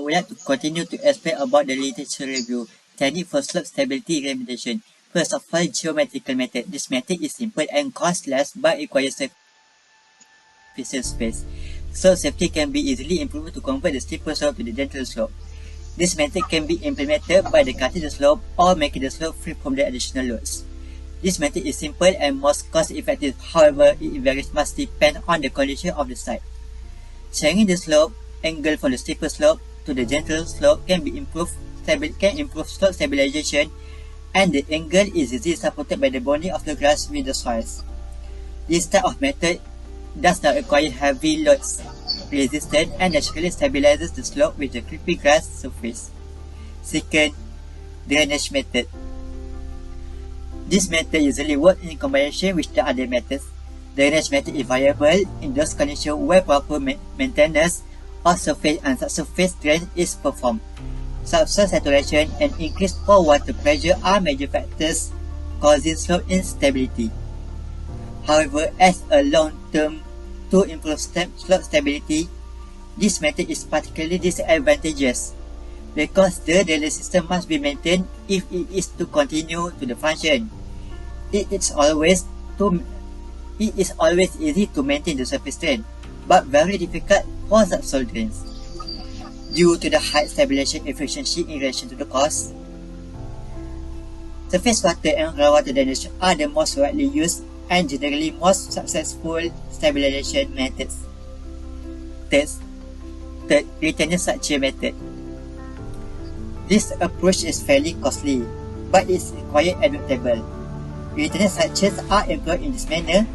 would like to continue to explain about the literature review technique for slope stability remediation. First of all, geometrical method. This method is simple and costless but requires sufficient space. Slope safety can be easily improved to convert the steeper slope to the gentle slope. This method can be implemented by cutting the slope or making the slope free from the additional loads. This method is simple and most cost-effective. However, it varies must depend on the condition of the site. Changing the slope angle from the steeper slope to the gentle slope can improve slope stabilization, and the angle is easily supported by the bonding of the grass with the soils. This type of method does not require heavy loads resistance and naturally stabilizes the slope with the creepy grass surface. Second, drainage method. This method usually works in combination with the other methods. Drainage method is viable in those conditions where proper maintenance of surface and subsurface drain is performed. Subsoil saturation and increased pore water pressure are major factors causing slope instability. However, as a long-term to improve slope stability, this method is particularly disadvantageous because the drainage system must be maintained if it is to continue to function. It is always easy to maintain the surface drain, but very difficult for subsoil drains. Due to the high stabilization efficiency in relation to the cost, surface water and groundwater drainage are the most widely used and generally most successful stabilization methods. Third, retainer structure method. This approach is fairly costly, but is quite adaptable. Retainer structures are employed in this manner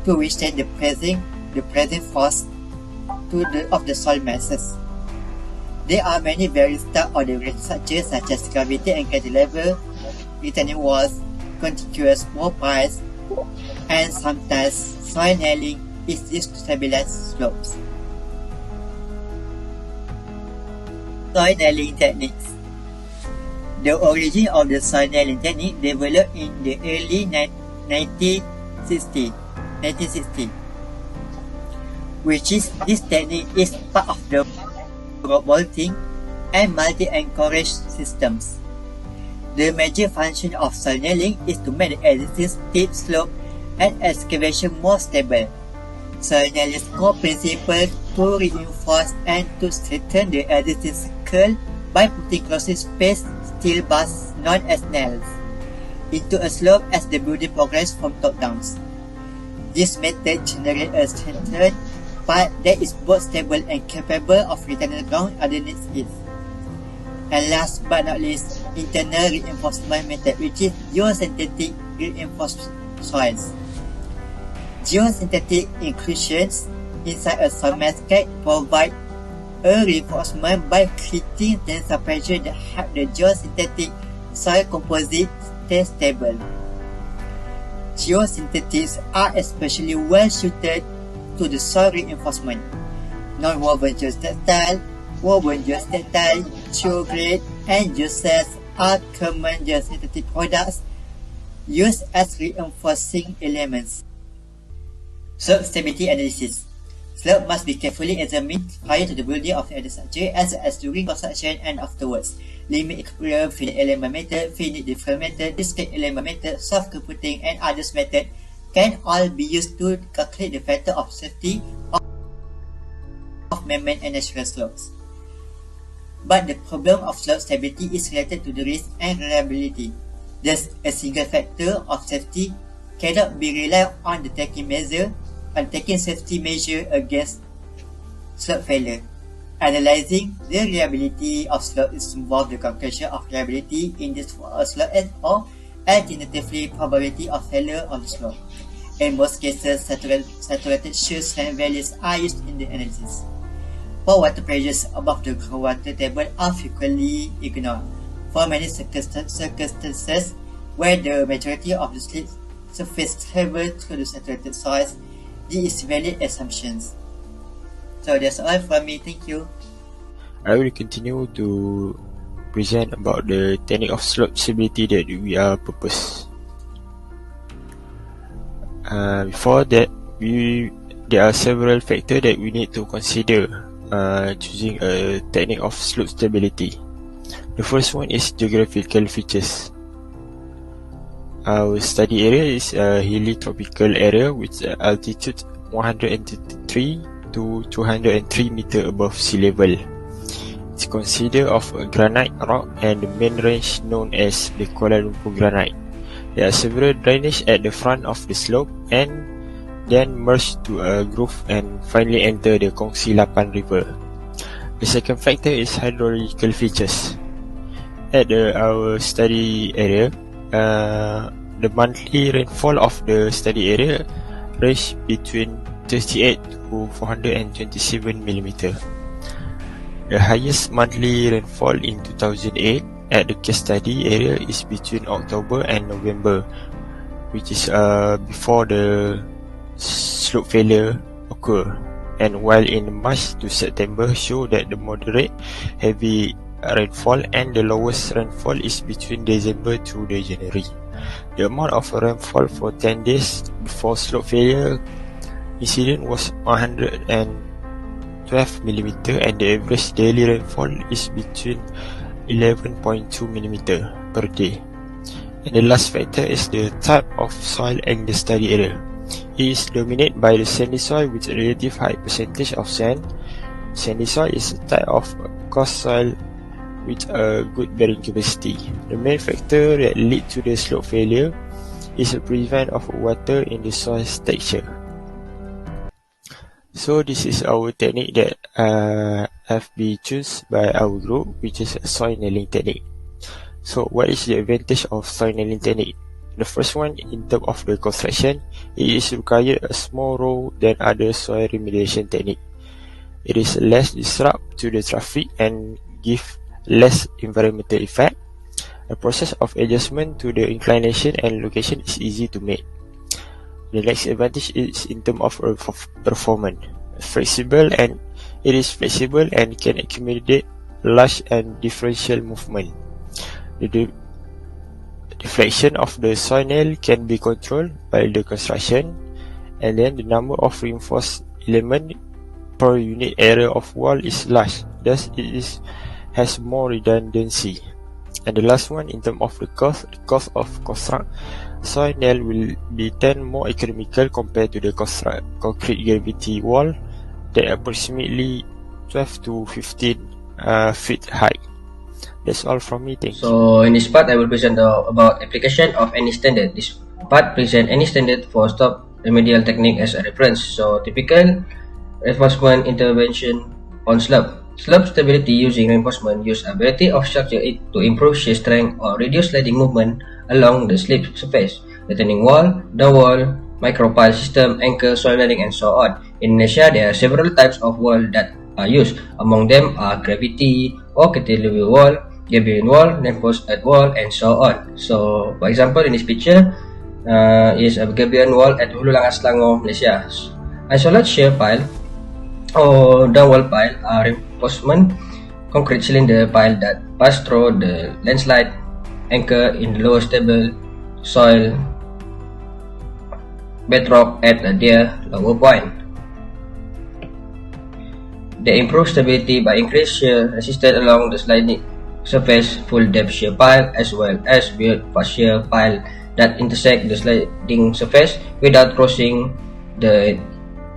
to withstand the pressing force of the soil masses. There are many various types of the structures such as gravity and cantilever, retaining walls, contiguous wall piles, and sometimes soil nailing is used to stabilize slopes. Soil nailing techniques. The origin of the soil nailing technique developed in the early 1960, this technique is part of the rock bolting and multi-anchorage systems. The major function of soil nailing is to make the existing steep slope and excavation more stable. Soil nailing's core principle to reinforce and to strengthen the existing circle by putting closely spaced steel bars known as nails into a slope as the building progresses from top down. This method generates a strengthened part that is both stable and capable of retaining ground underneath it. And last but not least, internal reinforcement method, which is geosynthetic reinforced soils. Geosynthetic inclusions inside a soil mass can provide a reinforcement by creating tensile pressure that help the geosynthetic soil composite stay stable. Geosynthetics are especially well suited to the soil reinforcement. Non-woven geotextile, woven geotextile, geograde, and geocells are common geosynthetic products used as reinforcing elements. Slope stability analysis. Slope must be carefully examined prior to the building of the structure as during construction and afterwards. Limit equilibrium, finite element method, finite differential method, discrete element method, soft computing, and others method can all be used to calculate the factor of safety of man-made and natural slopes. But the problem of slope stability is related to the risk and reliability. Thus, a single factor of safety cannot be relied on the taking safety measure against slope failure. Analyzing the reliability of slope is involved the calculation of reliability index for a slope or alternatively probability of failure of the slope. In most cases, saturated shear strength values are used in the analysis. Pore water pressures above the groundwater table are frequently ignored. For many circumstances where the majority of the slip surface travel through the saturated soils, this is valid assumptions. So that's all from me. Thank you. I will continue to present about the technique of slope stability that we are proposed. Before that, there are several factors that we need to consider choosing a technique of slope stability. The first one is geographical features. Our study area is a hilly tropical area with altitude 133 to 203 meter above sea level. It's considered of a granite rock and the main range known as the Kuala Lumpur granite. There are several drainage at the front of the slope and then merge to a groove and finally enter the Kongsi Lapan River. The second factor is hydrological features. At our study area, the monthly rainfall of the study area range between 38 to 427 mm. The highest monthly rainfall in 2008 at the case study area is between October and November, which is before the slope failure occur, and while in March to September show that the moderate heavy rainfall and the lowest rainfall is between December to January. The amount of rainfall for 10 days before slope failure incident was 112 mm and the average daily rainfall is between 11.2 mm per day. And the last factor is the type of soil in the study area. It is dominated by the sandy soil with a relative high percentage of sand. Sandy soil is a type of coarse soil with a good bearing capacity. The main factor that lead to the slope failure is the presence of water in the soil's texture. So this is our technique that have been chosen by our group, which is a soil nailing technique. So what is the advantage of soil nailing technique? The first one, in terms of the construction, it is required a small row than other soil remediation technique. It is less disrupt to the traffic and give less environmental effect. The process of adjustment to the inclination and location is easy to make. The next advantage is in terms of performance. Flexible, and it is flexible and can accommodate large and differential movement. The deflection of the soil nail can be controlled by the construction, and then the number of reinforced elements per unit area of wall is large, thus it has more redundancy. And the last one, in terms of the cost of construct soil nail will be 10 more economical compared to the concrete gravity wall that approximately 12 to 15 feet high. That's all from me, thank you. So in this part I will present about application of any standard. This part present any standard for stop remedial technique as a reference. So typical reinforcement intervention on slope. Slope stability using reinforcement use ability of structure to improve shear strength or reduce sliding movement along the slip surface, retaining wall, down wall, micropile system, anchor, soil nailing, and so on. In Indonesia, there are several types of wall that are used. Among them are gravity or cantilever wall, gabion wall, reinforced earth wall, and so on. So, for example, in this picture is a gabion wall at Hulu Langat, Selangor, Malaysia. Isolate shear pile or down wall pile are reinforcement concrete cylinder pile that pass through the landslide anchor in the lower stable soil bedrock at their lower point. They improve stability by increased shear resistance along the sliding surface, full depth shear pile, as well as built fast shear pile that intersect the sliding surface without crossing the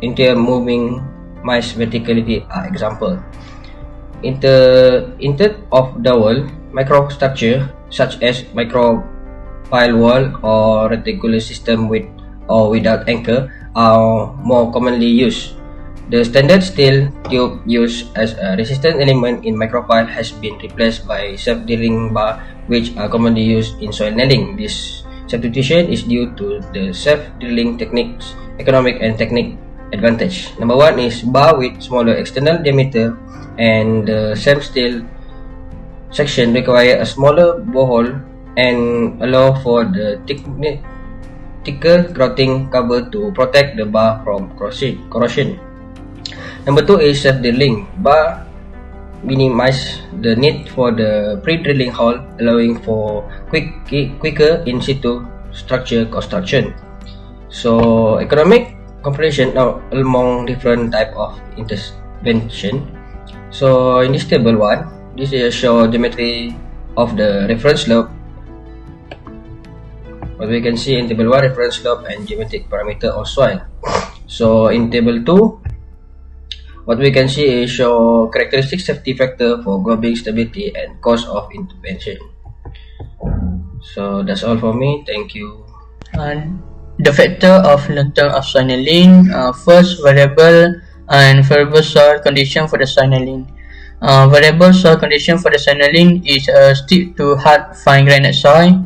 interior moving mice verticality are example. Instead of the wall, microstructure such as micropile wall or reticular system with or without anchor are more commonly used. The standard steel tube used as a resistant element in micropile has been replaced by self-drilling bar, which are commonly used in soil nailing. This substitution is due to the self-drilling technique's economic and technique advantage. Number one is bar with smaller external diameter, and the same steel section require a smaller borehole and allow for the thicker grouting cover to protect the bar from corrosion. Number two is self-drilling. Bar minimize the need for the pre-drilling hole, allowing for quicker in situ structure construction. So economic comparison now among different type of intervention. So in this table 1, this is show geometry of the reference slope. What we can see in table 1, reference slope and geometric parameter of soil. So in table 2, what we can see is show characteristic safety factor for globing stability and cost of intervention. So that's all for me. Thank you. The factor of long-term of signaling, first variable and variable soil condition for the signaling. Variable soil condition for the signaling is steep to hard fine granite soil.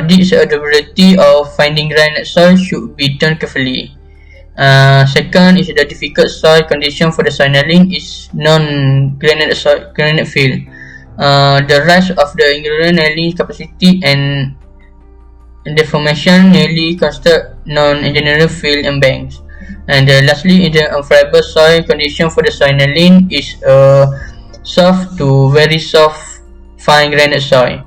This durability of finding granite soil should be done carefully. Second is the difficult soil condition for the signaling is non-granite soil, granite field. The rise of the ingredient nailing capacity and deformation nearly construct non-engineering field and banks. And lastly, in the unfavorable soil condition for the signaling is soft to very soft fine granite soil.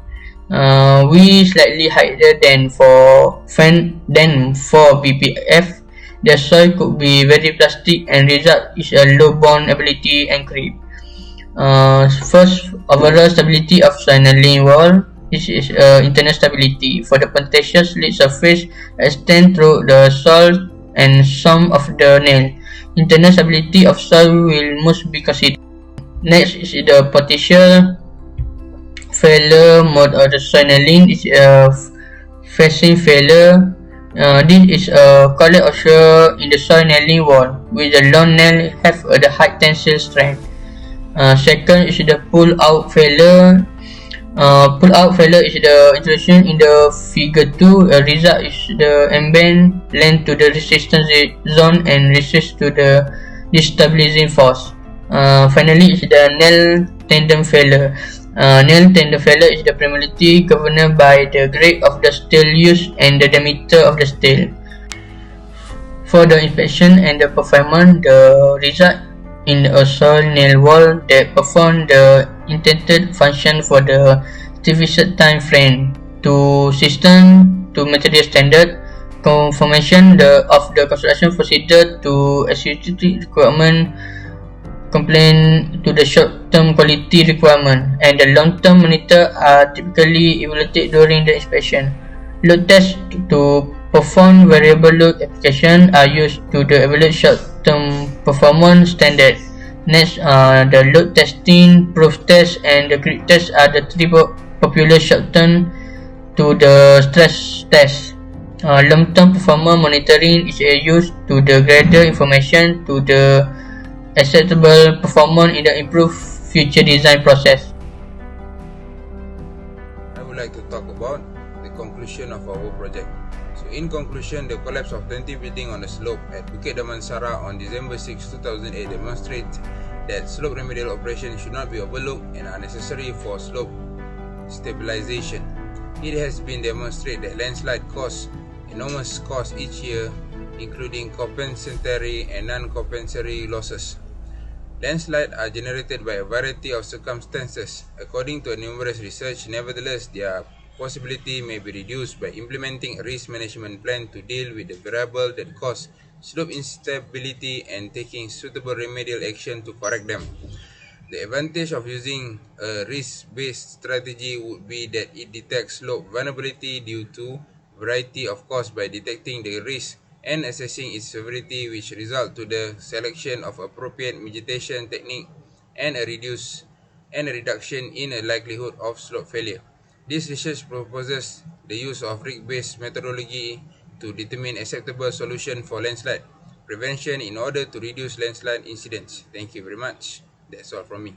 We slightly higher than for BPF. The soil could be very plastic and result is a low bond ability and creep. First, overall stability of signaling wall. This is internal stability. For the contentious lead surface extend through the soil and some of the nail. Internal stability of soil will must be considered. Next is the potential failure mode of the signaling is facing failure. This is a collet occur in the soil nailing wall with the long nail have the high tensile strength. Second is the pull out failure. Pull out failure is the illustration in the figure 2. Result is the embed length to the resistance zone and resist to the destabilizing force. Finally is the nail tendon failure. Nail tendon failure is the primarily governed by the grade of the steel used and the diameter of the steel. For the inspection and the performance, the result in a soil nail wall that perform the intended function for the specific time frame to system to material standard, confirmation of the construction procedure to executive requirement, complaint to the short-term quality requirement, and the long-term monitor are typically evaluated during the inspection. Load tests to perform variable load application are used to evaluate short-term performance standard. Next, the load testing, proof test, and the grid test are the three popular short-term to the stress test. Long-term performance monitoring is used to gather information to the acceptable performance in the improved future design process. I would like to talk about the conclusion of our project. So in conclusion, the collapse of 20 building on the slope at Bukit Damansara on December 6, 2008 demonstrates that slope remedial operations should not be overlooked and are necessary for slope stabilization. It has been demonstrated that landslide cause enormous costs each year, including compensatory and non-compensatory losses. Landslides are generated by a variety of circumstances. According to numerous research, nevertheless, their possibility may be reduced by implementing a risk management plan to deal with the variable that cause slope instability and taking suitable remedial action to correct them. The advantage of using a risk-based strategy would be that it detects slope vulnerability due to a variety of causes by detecting the risk and assessing its severity, which result to the selection of appropriate mitigation technique and a reduction in the likelihood of slope failure. This research proposes the use of risk-based methodology to determine acceptable solution for landslide prevention in order to reduce landslide incidents. Thank you very much. That's all from me.